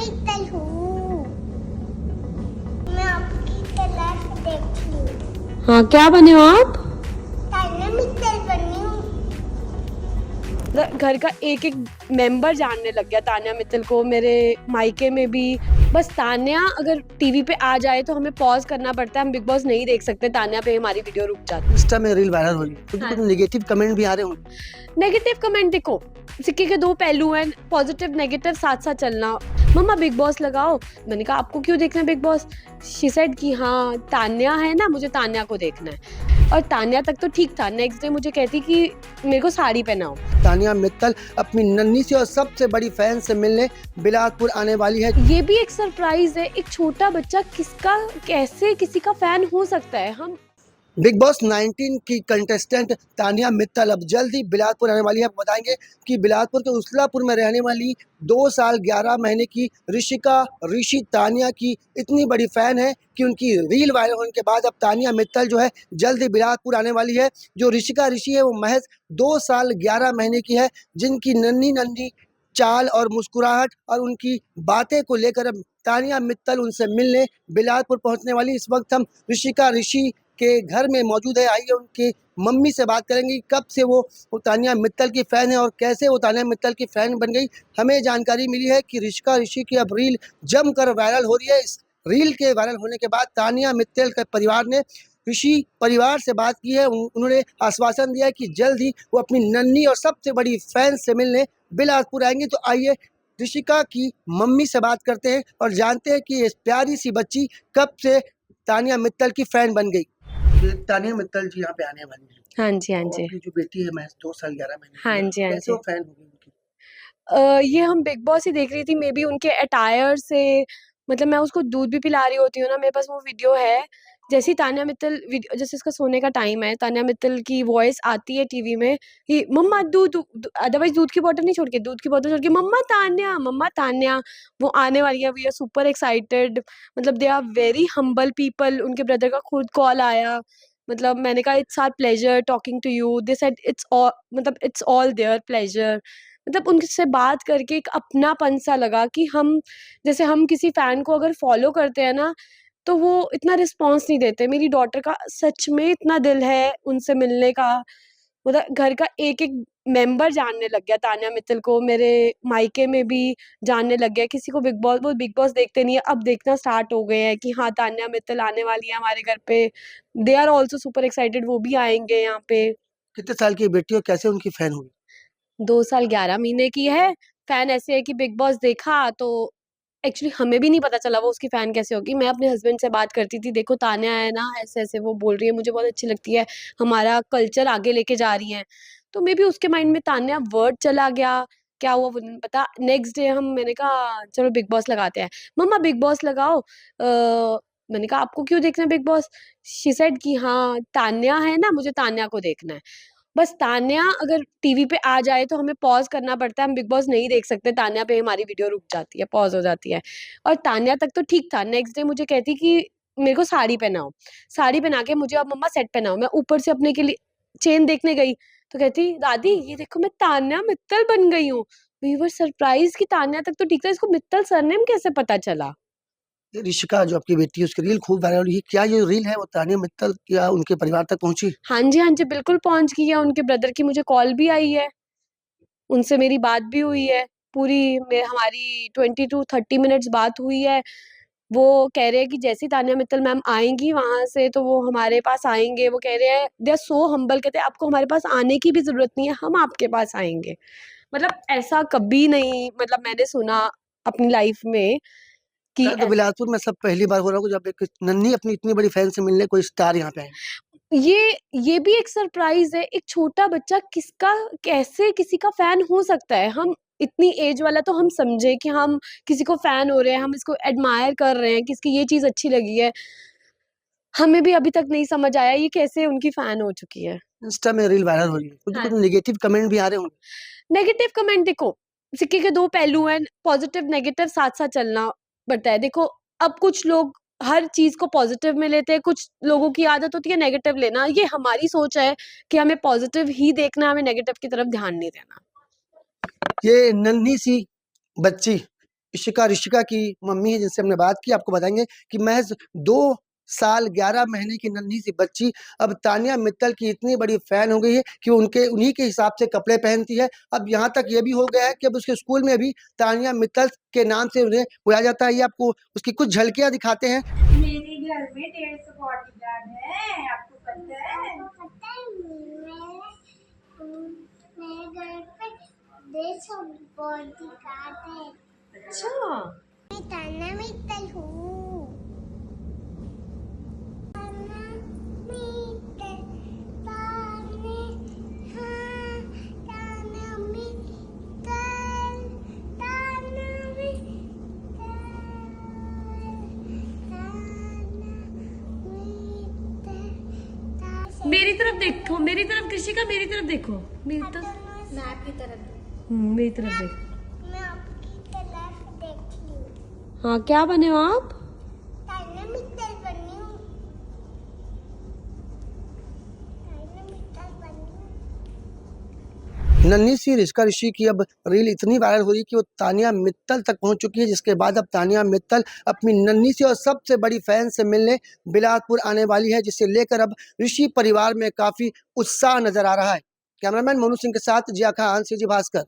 मित्तल हूँ। मैं आपकी क्लास देख ली। हाँ, क्या बने हो आप? तान्या मित्तल बनी हूँ। घर का एक एक मेंबर जानने लग गया तान्या मित्तल को, मेरे मायके में भी। बस तान्या अगर टीवी पे आ जाए तो हमें पॉज करना पड़ता है, हम बिग बॉस नहीं देख सकते, तान्या पे हमारी वीडियो रुक जाती है। इंस्टा में रील वायरल हो रही है, कुछ नेगेटिव कमेंट भी आ रहे होंगे। नेगेटिव कमेंट देखो, सिक्के के दो पहलू हैं, पॉजिटिव नेगेटिव साथ साथ चलना। मम्मा बिग बॉस लगाओ, मैंने कहा आपको क्यों देखना है बिग बॉस? शी सेड कि हाँ तान्या है ना, मुझे तान्या को देखना है। और तान्या तक तो ठीक था, नेक्स्ट डे मुझे कहती कि मेरे को साड़ी पहनाओ। तान्या मित्तल अपनी नन्ही सी और सबसे बड़ी फैन से मिलने बिलासपुर आने वाली है। ये भी एक सरप्राइज है, एक छोटा बच्चा किसका कैसे किसी का फैन हो सकता है। हम बिग बॉस 19 की कंटेस्टेंट तान्या मित्तल अब जल्द ही बिलासपुर आने वाली है। बताएंगे कि बिलासपुर के उसलापुर में रहने वाली 2 साल 11 महीने की ऋषि तान्या की इतनी बड़ी फैन है कि उनकी रील वायरल होने के बाद अब तान्या मित्तल जो है जल्द ही बिलासपुर आने वाली है। जो ऋषि है वो महज 2 साल 11 महीने की है, जिनकी नन्ही नन्ही चाल और मुस्कुराहट और उनकी बातें को लेकर अब तान्या मित्तल उनसे मिलने बिलासपुर पहुंचने वाली। इस वक्त हम ऋषि के घर में मौजूद है। आइए उनके मम्मी से बात करेंगे कब से वो तान्या मित्तल की फ़ैन है और कैसे वो तान्या मित्तल की फ़ैन बन गई। हमें जानकारी मिली है कि ऋषि की अब रील जमकर वायरल हो रही है। इस रील के वायरल होने के बाद तान्या मित्तल के परिवार ने ऋषि परिवार से बात की है। उन्होंने आश्वासन दिया है कि जल्द ही वो अपनी नन्ही और सबसे बड़ी फैन से मिलने बिलासपुर आएंगे। तो आइए ऋषिका की मम्मी से बात करते हैं और जानते हैं कि ये प्यारी सी बच्ची कब से तान्या मित्तल की फ़ैन बन गई। तान्या मित्तल जी यहाँ पे आने वाली है। हाँ जी, हाँ जी, आपकी जो बेटी है महज 2 साल 11 महीने की हाँ है, जी, हाँ कैसे जी। वो फैन हो गई उनकी? ये हम बिग बॉस ही देख रही थी, मे बी उनके अटायर से, मतलब मैं उसको दूध भी पिला रही होती हूँ ना, मेरे पास वो वीडियो है। जैसे ही तान्या मित्तल जैसे इसका सोने का टाइम है, तान्या मित्तल की वॉइस आती है टीवी में कि मम्मा दूध, अदरवाइज दूध की बोतल नहीं छोड़ के, दूध की बोतल छोड़ के मम्मा तान्या वो आने वाली है। वी आर सुपर एक्साइटेड, मतलब they are very humble people. उनके ब्रदर का खुद कॉल आया, मतलब मैंने कहा it's our pleasure talking to you, they said it's all, मतलब इट्स ऑल देयर प्लेजर। मतलब उनसे बात करके एक अपनापन सा लगा कि हम, जैसे हम किसी फैन को अगर फॉलो करते हैं ना, तो वो इतना रिस्पॉन्स नहीं देते। मेरी डॉटर का सच में इतना दिल है उनसे मिलने का, मतलब घर का एक एक मेंबर जानने लग गया तान्या मित्तल को, मेरे मायके में भी जानने लग गया। किसी को बिग बॉस, वो बिग बॉस देखते नहीं है, अब देखना स्टार्ट हो गए हैं कि हाँ तान्या मित्तल आने वाली है हमारे घर पे। They are also super excited, वो भी आएंगे यहाँ पे। कितने साल की बेटी और कैसे उनकी फैन हुई? 2 साल 11 महीने की है। फैन ऐसे है कि बिग बॉस देखा तो एक्चुअली हमें भी नहीं पता चला वो उसकी फैन कैसे होगी। मैं अपने हस्बैंड से बात करती थी, देखो तान्या है ना, ऐसे-ऐसे वो बोल रही है, मुझे बहुत अच्छी लगती है, हमारा कल्चर आगे लेके जा रही हैं। तो मे बी उसके माइंड में तान्या वर्ड चला गया, क्या हुआ वो नहीं पता। नेक्स्ट डे मैंने कहा चलो बिग बॉस लगाते हैं। मम्मा बिग बॉस लगाओ। मैंने कहा आपको क्यों देखना है बिग बॉस? शी सेड कि हाँ तान्या है ना, मुझे तान्या को देखना है। बस तान्या अगर टीवी पे आ जाए तो हमें पॉज़ करना पड़ता है, हम बिग बॉस नहीं देख सकते, तान्या पे हमारी वीडियो रुक जाती है, पॉज़ हो जाती है। और तान्या तक तो ठीक था, नेक्स्ट डे मुझे कहती कि मेरे को साड़ी पहनाओ। साड़ी पहना के मुझे अब मम्मा सेट पहनाओ। मैं ऊपर से अपने के लिए चेन देखने गई, तो कहती दादी ये देखो मैं तान्या मित्तल बन गई हूँ। वी वर सरप्राइज़ कि तान्या तक तो ठीक था, इसको मित्तल सरनेम कैसे पता चला? ये ऋषिका जो आपकी बेटी है उसकी रील खूब वायरल हुई है। क्या ये रील है वो तान्या मित्तल क्या उनके परिवार तक पहुंची? हाँ जी, बिल्कुल पहुँच गई है, उनके ब्रदर की मुझे कॉल भी आई है। उनसे मेरी बात भी हुई है, पूरी में हमारी 20 टू 30 मिनट्स बात हुई है। वो कह रहे हैं कि जैसे ही तान्या मित्तल मैम आएँगी वहाँ से तो वो हमारे पास आएँगे। वो कह रहे हैं दे आर सो हम्बल, कहते हैं आपको हमारे पास आने की भी ज़रूरत नहीं है, हम आपके पास आएँगे। मतलब ऐसा कभी नहीं, मतलब मैंने सुना अपनी लाइफ़ में कि शायद बिलासपुर में सब पहली बार हो रहा होगा जब एक नन्ही अपनी इतनी बड़ी फैन से मिलने कोई स्टार यहाँ पे आए। ये भी एक सरप्राइज़ है, एक छोटा बच्चा किसका कैसे किसी का फ़ैन हो सकता है। हम इतनी एज वाला तो हम समझे कि हम किसी को फ़ैन हो रहे हैं, हम इसको एडमायर कर रहे हैं कि इसकी ये चीज़ अच्छी लगी है। हमें भी अभी तक नहीं समझ आया ये कैसे उनकी फ़ैन हो चुकी है। इंस्टा में रील वायरल हो रही है, कुछ हाँ। नेगेटिव कमेंट भी आ रहे होंगे। नेगेटिव कमेंट देखो, सिक्के के 2 पहलू हैं, पॉज़िटिव नेगेटिव साथ-साथ चलना पड़ता है। देखो, अब कुछ लोग हर चीज़ को पॉज़िटिव में लेते हैं, कुछ लोगों की आदत होती है नेगेटिव लेना। ये हमारी सोच है कि हमें पॉज़िटिव ही देखना है, हमें नेगेटिव की तरफ ध्यान नहीं देना। ये नन्ही सी बच्ची ऋषिका की मम्मी है जिनसे हमने बात की। आपको बताएंगे कि महज 2 साल 11 महीने की नन्ही सी बच्ची अब तानिया मित्तल की इतनी बड़ी फैन हो गई है कि वो उन्हीं के हिसाब से कपड़े पहनती है। अब यहाँ तक ये भी हो गया है कि अब उसके स्कूल में भी तानिया मित्तल के नाम से उन्हें बुलाया जाता है। ये आपको उसकी कुछ झलकियां दिखाते हैं। मेरे घर में 150 बॉडीगार्ड है, आपको पता है? आपको पता है मेरे घर पे 150 बॉडीगार्ड है। अच्छा, मैं तान्या मित्तल हूँ। तान्या मित्तल, तान्या मित्तल, तान्या मित्तल। मेरी तरफ देखो, मेरी तरफ कृषिका, मेरी तरफ देखो, मेरी तरफ, मैं आपकी तरफ मेरी तरफ देखो। मैं आपकी तरफ देख लूँ। हाँ, क्या बने हो आप? तान्या मित्तल बनी हूँ। तान्या मित्तल बनी हूँ। नन्ही सी ऋषिका ऋषि की अब रील इतनी वायरल हो रही है कि वो तानिया मित्तल तक पहुंच चुकी है, जिसके बाद अब तानिया मित्तल अपनी नन्ही सी और सबसे बड़ी फैन से मिलने बिलासपुर आने वाली है, जिसे लेकर अब ऋषि परिवार में काफी उत्साह नजर आ रहा है। कैमरामैन मोनू सिंह के साथ जिया खान, सीजी भास्कर।